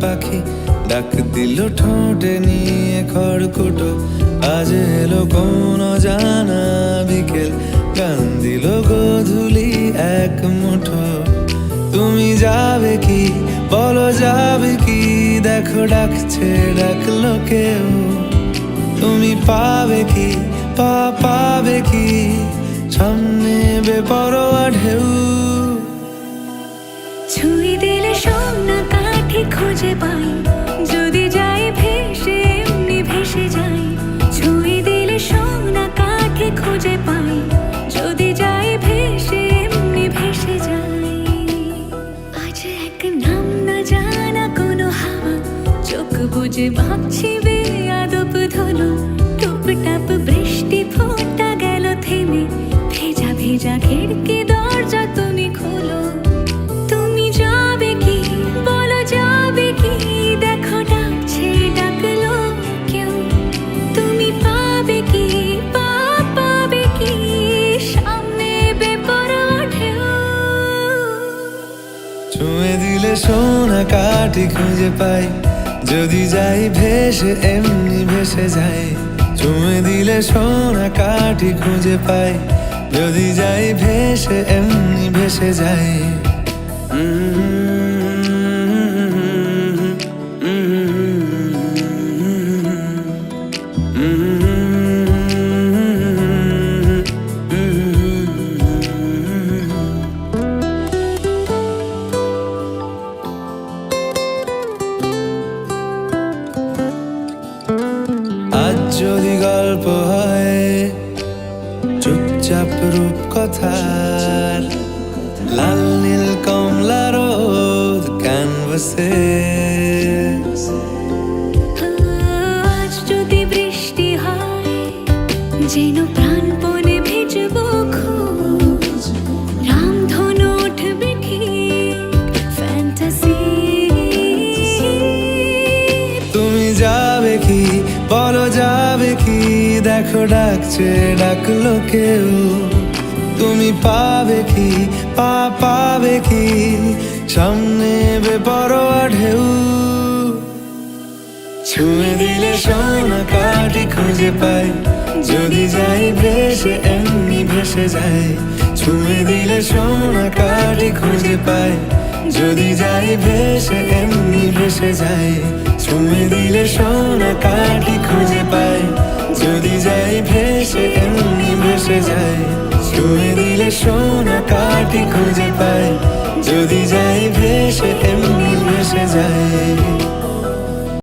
পাখি ডাক দিল ঠোঁটে নিয়ে খড়কুটো। আজ এলো কোন জানা বিকেল, গান দিল গোধূলি এক মুঠো। তুমি যাবে কি বলো, যাবে কি? দেখো ডাকছে, ডাকলো কেউ। তুমি পাবে কি পাবে কি? সামনে বেপরোয়া ঢেউ। ছুঁয়ে দিলে সোনা কাঠি খুঁজে পাই, যদি যাই ভেসে এমনি ভেসে যাই। ছুঁয়ে দিলে সোনা কাঠি খুঁজে পাই, যদি যাই ভেসে এমনি ভেসে যাই। আজ এক নাম না জানা কোনো হাওয়া, চোখ বুঝে ভাবছি বেয়াদব ধলো। টুপটাপ বৃষ্টি ফোঁটা গেল থেমে, ভেজা ভেজা খিড়কি দরজা তুমি খোলো। তুমি যাবে কি বলো, যাবে কি? দেখো ডাকছে, ডাকলো কেউ। তুমি পাবে কি পাবে কি? সামনে বেপরোয়া ঢেউ। ছুঁয়ে দিলে সোনা কাঠি খুঁজে পাই, যদি যাই ভেসে এমনি ভেসে যাই। ছুঁয়ে দিলে সোনা কাঠি খুঁজে পাই, যদি যাই ভেসে এমনি ভেসে যাই। আজ যদি গল্প হয় চুপচাপ রূপকথার, লাল নীল কমলা রোদ ক্যানভাসে। আজ যদি বৃষ্টি হয়, যেন প্রাণপণে ভিজবো খুব। রামধনু উঠবে ঠিক ফ্যান্টাসি। তুমি যাবে কি বলো, যাবে কি? দেখো ডাকছে, ডাকলো কেউ। তুমি পাবে কি পাবে কি? সামনে বেপরোয়া ঢেউ। ছুঁয়ে দিলে সোনা কাঠি খুঁজে পাই, যদি যাই ভেসে এমনি ভেসে যাই। ছুঁয়ে দিলে সোনা কাঠি খুঁজে পাই, যদি যাই ভেসে এমনি ভেসে যাই। ছুঁয়ে দিলে সোনা কাঠি খুঁজে পাই, যদি যাই ভেসে এমনি ভেসে যাই। ছুঁয়ে দিলে সোনা কাঠি খুঁজে পাই, যদি যাই ভেসে এমনি ভেসে যাই।